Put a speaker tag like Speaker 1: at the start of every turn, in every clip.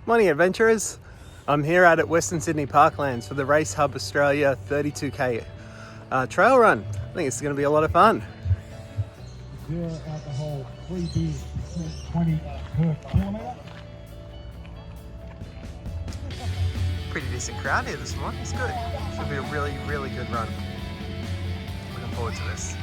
Speaker 1: Morning adventurers, I'm here out at Western Sydney Parklands for the Race Hub Australia 32k trail run. I think it's going to be a lot of fun.
Speaker 2: Zero alcohol, 3 beers, 20 per kilometre.
Speaker 1: Pretty decent crowd here this morning, it's good. Should be a really, really good run. Looking forward to this.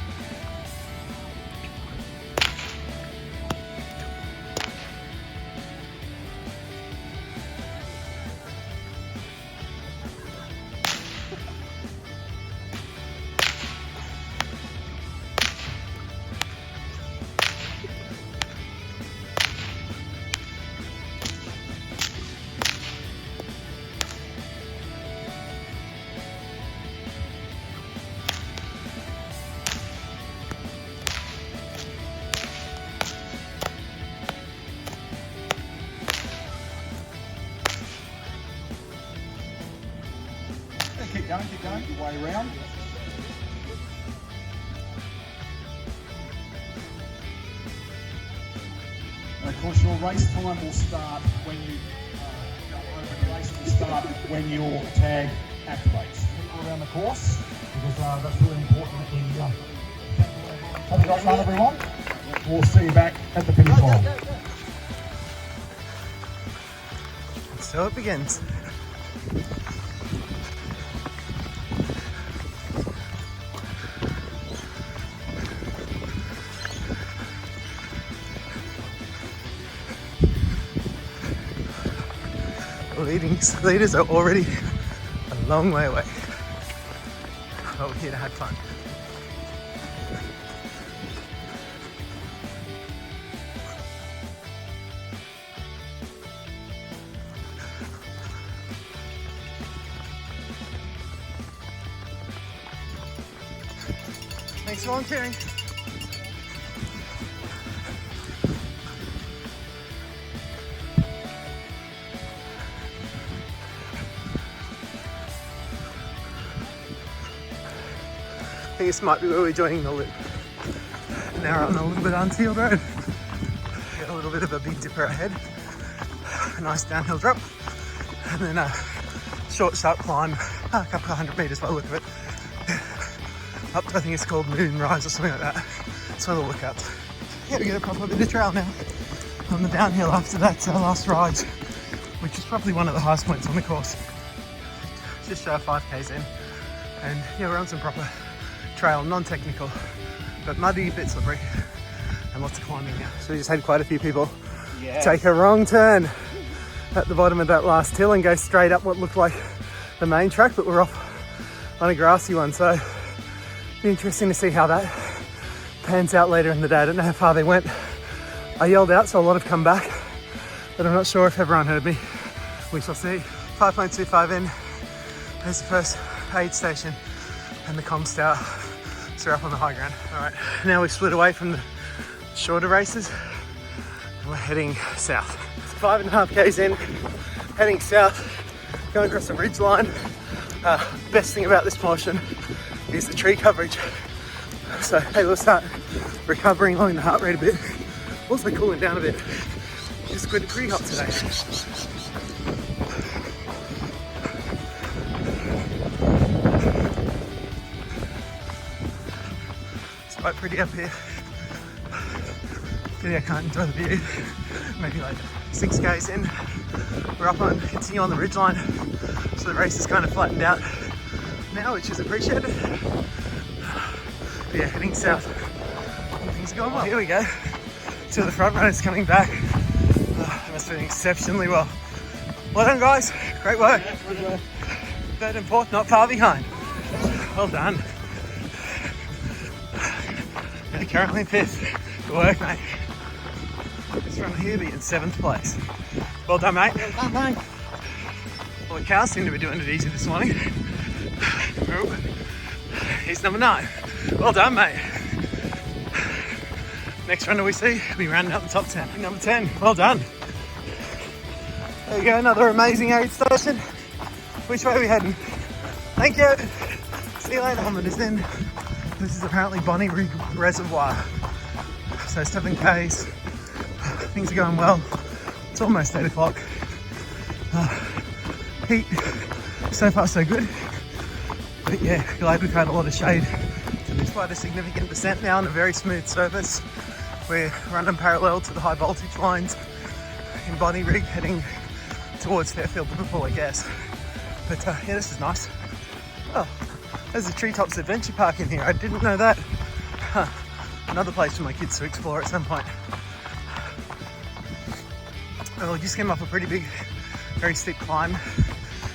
Speaker 2: Keep going, your way around. And of course your race time will start when you, the race will start when your tag activates. Around the course, because that's really important in have a great run everyone. We'll see you back at the finish line.
Speaker 1: So it begins. Leaders are already a long way away, but we're here to have fun. Thanks for volunteering. I think this might be where we're joining the loop. Now we're on a little bit unsealed road. Got a little bit of a big dipper ahead. A nice downhill drop. And then a short, sharp climb, a couple of 100 metres by the look of it. Up to, I think it's called Moonrise or something like that. It's one of the lookouts. Yeah, we get a proper bit of trail now. On the downhill after that last ride, which is probably one of the highest points on the course. Just shy of 5k's in. And yeah, we're on some proper trail, non-technical, but muddy, a bit slippery, and lots of climbing now. So we just had quite a few people take a wrong turn at the bottom of that last hill and go straight up what looked like the main track, but we're off on a grassy one. So it'll be interesting to see how that pans out later in the day. I don't know how far they went. I yelled out, so a lot have come back, but I'm not sure if everyone heard me. We shall see. 5.25 in, there's the first aid station and the comms tower. So we're up on the high ground. All right, now we've split away from the shorter races and we're heading south. It's 5.5k's in, heading south, going across the ridge line. Best thing about this portion is the tree coverage. So hey, we'll start recovering, lowering the heart rate a bit, also cooling down a bit. It's pretty hot today. Quite pretty up here. Really, I can't enjoy the view. Maybe like 6k's in. We're continue on the ridgeline, so the race is kind of flattened out now, which is appreciated. But yeah, heading south. Things are going well. Here we go. Two of the front runners coming back. They must be doing exceptionally well. Well done, guys. Great work. Third and fourth, not far behind. Well done. Currently in 5th. Good work, mate. This run here be in 7th place. Well done, mate. Well done, mate. Well, the cows seem to be doing it easy this morning. He's number 9. Well done, mate. Next runner we see, we rounding out the top 10. Number 10. Well done. There you go, another amazing aid station. Which way are we heading? Thank you. See you later. Kilometres in. This is apparently Bonnie Reservoir. So 7k's, things are going well. It's almost 8 o'clock. Heat, so far so good. But yeah, glad we've had a lot of shade. It's quite a significant descent now on a very smooth surface. We're running parallel to the high voltage lines in Bonnyrigg, heading towards Fairfield, Liverpool, I guess. But yeah, this is nice. Oh, there's a Treetops Adventure Park in here. I didn't know that. Huh. Another place for my kids to explore at some point. Well, we just came off a pretty big, very steep climb.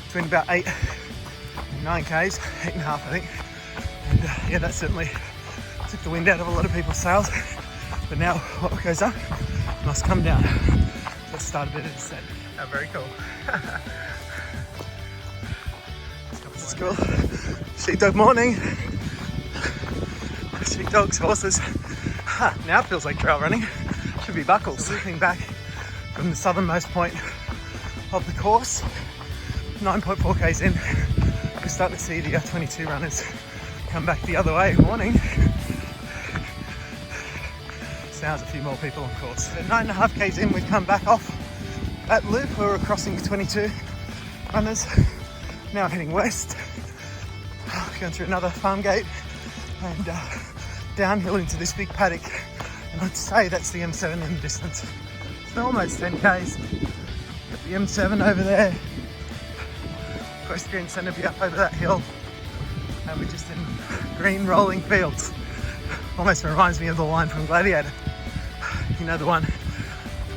Speaker 1: Between about 8 and 9 Ks, 8.5 I think. And yeah, that certainly took the wind out of a lot of people's sails. But now what goes up must come down. Let's start a bit of descent. Oh, very cool. This is cool. Sheepdog morning. Sheepdogs, horses. Now it feels like trail running. Should be buckles. Looping back from the southernmost point of the course, 9.4 Ks in. We're starting to see the 22 runners come back the other way. Morning. Now there's a few more people on course. So 9.5 Ks in, we've come back off that loop. We were crossing 22 runners. Now heading west, going through another farm gate and downhill into this big paddock. And I'd say that's the M7 in the distance. So almost 10 Ks. Got the M7 over there. Equestrian Centre be up over that hill. And we're just in green rolling fields. Almost reminds me of the line from Gladiator. You know the one.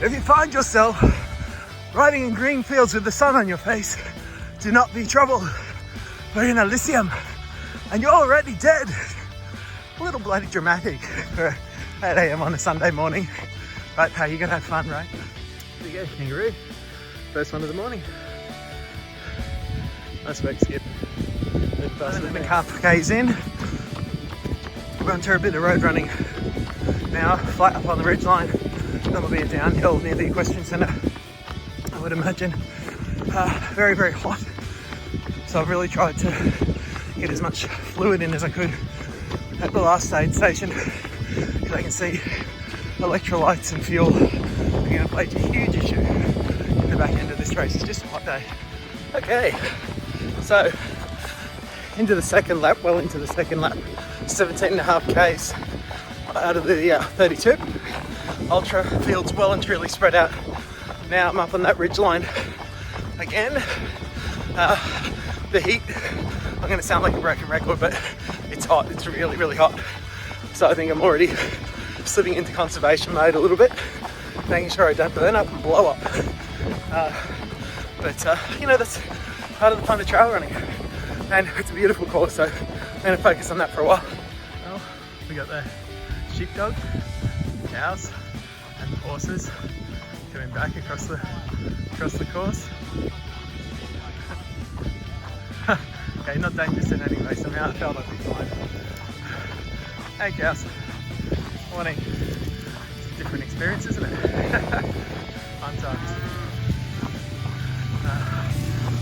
Speaker 1: If you find yourself riding in green fields with the sun on your face, do not be troubled. We're in Elysium and you're already dead. A little bloody dramatic for 8 AM on a Sunday morning. But hey, you're gonna have fun, right? There you go, kangaroo. First one of the morning. Nice work, Skip. 11.5 Ks in. We're going through a bit of road running now, flat up on the ridge line. That'll be a downhill near the Equestrian Centre, I would imagine. Very, very hot. So I've really tried to get as much fluid in as I could at the last aid station, because I can see electrolytes and fuel are going to play a huge issue in the back end of this race. It's just a hot day. Okay, so into the second lap, well into the second lap, 17.5 Ks out of the 32. Ultra fields well and truly spread out. Now I'm up on that ridge line again. The heat, I'm going to sound like a broken record, but it's hot. It's really, really hot. So I think I'm already slipping into conservation mode a little bit, making sure I don't burn up and blow up. But you know, that's part of the fun of trail running. And it's a beautiful course, so I'm going to focus on that for a while. Well, we got the sheepdog, cows, and the horses coming back across the course. Okay, not dangerous in any way, somehow I felt I'd be fine. Hey cows, morning. It's a different experience, isn't it? Fun times.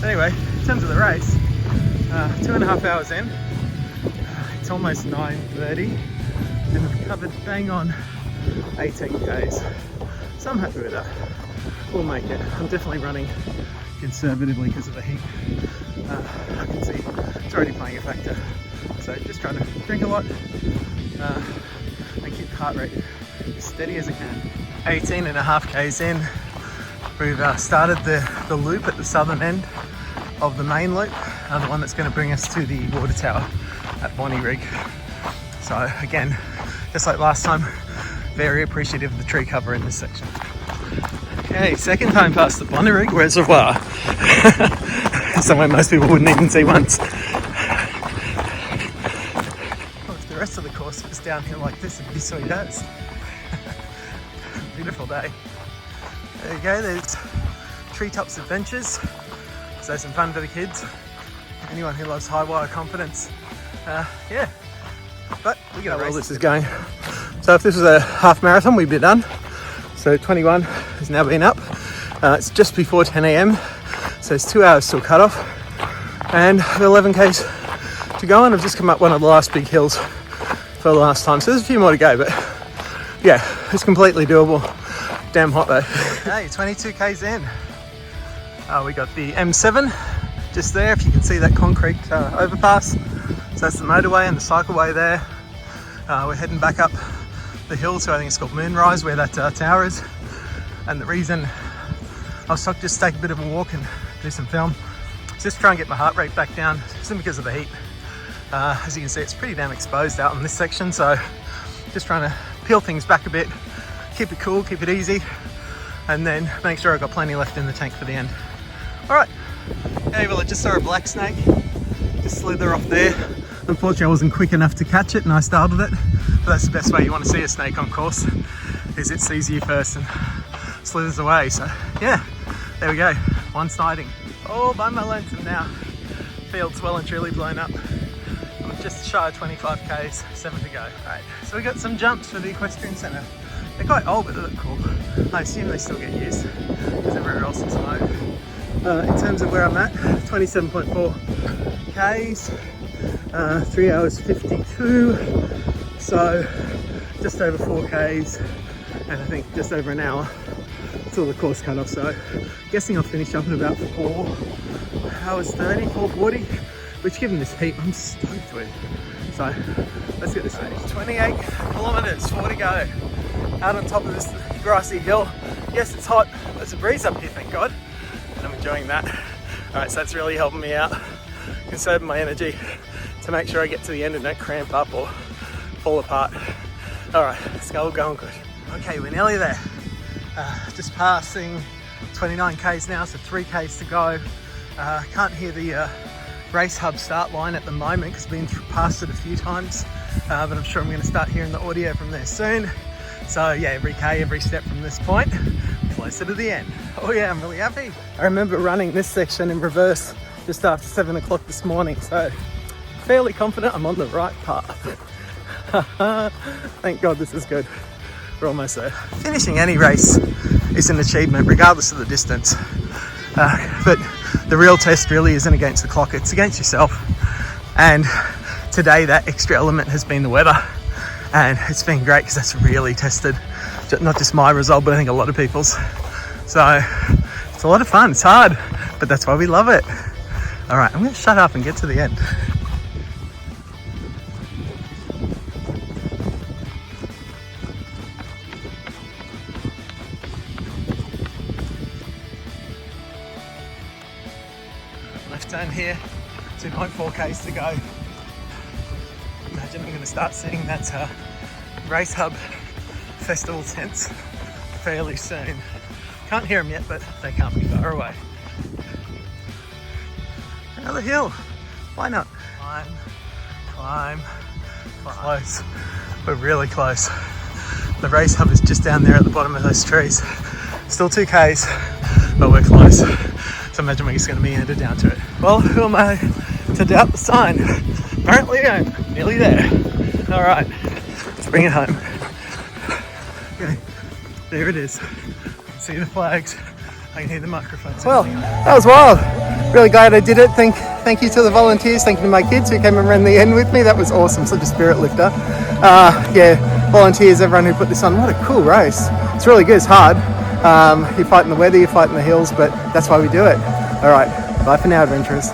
Speaker 1: Anyway, in terms of the race, 2.5 hours in, it's almost 9:30 and I've covered bang on 18 Ks. So I'm happy with that. We'll make it. I'm definitely running conservatively because of the heat. I can see it's already playing a factor. So just trying to drink a lot and keep the heart rate as steady as I can. 18.5 Ks in. We've started the loop at the southern end of the main loop, the one that's going to bring us to the water tower at Bonnyrigg. So again, just like last time, very appreciative of the tree cover in this section. Okay, second time past the Bonnyrigg Reservoir. Somewhere most people wouldn't even see once. Well, if the rest of the course was downhill like this, it'd be sweet as. Beautiful day. There you go, there's Treetops Adventures. So some fun for the kids. Anyone who loves high wire confidence. Yeah, but we're gonna race. This is going. So if this was a half marathon, we'd be done. So 21 has now been up. It's just before 10 AM, so it's 2 hours till cut off. And 11 Ks to go, and I've just come up one of the last big hills for the last time. So there's a few more to go, but yeah, it's completely doable. Damn hot though. Hey, 22 Ks in. We got the M7 just there, if you can see that concrete overpass. So that's the motorway and the cycleway there. We're heading back up the hill to, I think it's called Moonrise, where that tower is. And the reason I was stuck, just take a bit of a walk and do some film, just try and get my heart rate back down, simply because of the heat. As you can see, it's pretty damn exposed out in this section, so just trying to peel things back a bit, keep it cool, keep it easy, and then make sure I've got plenty left in the tank for the end. All right, hey, well, I just saw a black snake just slither off there. Unfortunately, I wasn't quick enough to catch it and I startled it, but that's the best way you want to see a snake on course, is it sees you first and slithers away. So yeah, there we go, one sighting. All by my lonesome now. Field's well and truly blown up. I'm just shy of 25 k's, 7 to go. All right, so we got some jumps for the equestrian centre. They're quite old, but they look cool. I assume they still get used because everywhere else is mowed. In terms of where I'm at, 27.4 k's, 3 hours 52, so just over 4 k's, and I think just over an hour till the course cut off. So guessing I'll finish up in about 4 hours 30, 4:40, which given this heat, I'm stoked with. So let's get this finished. 28 kilometers, 4 to go. Out on top of this grassy hill. Yes, it's hot. There's a breeze up here, thank God, and I'm enjoying that. All right, so that's really helping me out, conserving my energy to make sure I get to the end and don't cramp up or fall apart. All right, let's go, we're going good. Okay, we're nearly there. Just passing 29 k's now, so 3 k's to go. Can't hear the race hub start line at the moment because I've been past it a few times, but I'm sure I'm going to start hearing the audio from there soon. So yeah, every K, every step from this point, closer to the end. Oh yeah, I'm really happy. I remember running this section in reverse just after 7 o'clock this morning, so fairly confident I'm on the right path. Thank God this is good. We're almost there. Finishing any race is an achievement regardless of the distance. But the real test really isn't against the clock, it's against yourself. And today that extra element has been the weather. And it's been great because that's really tested not just my result, but I think a lot of people's. So it's a lot of fun, it's hard, but that's why we love it. All right, I'm gonna shut up and get to the end. Left turn here, 2.4 k's to go. Imagine I'm going to start seeing that race hub festival tents fairly soon. Can't hear them yet, but they can't be far away. Another hill, why not? Climb, climb, climb. Close, we're really close. The race hub is just down there at the bottom of those trees. Still 2 k's, but we're close. So imagine we're just going to be headed down to it. Well, who am I to doubt the sign? Apparently I'm nearly there. All right, let's bring it home. Okay, there it is. See the flags. I can hear the microphones. Well, that was wild. Really glad I did it. Thank you to the volunteers. Thank you to my kids who came and ran the end with me. That was awesome. Such a spirit lifter. Yeah, volunteers, everyone who put this on. What a cool race. It's really good. It's hard. You're fighting the weather, you're fighting the hills, but that's why we do it. All right, bye for now, adventurers.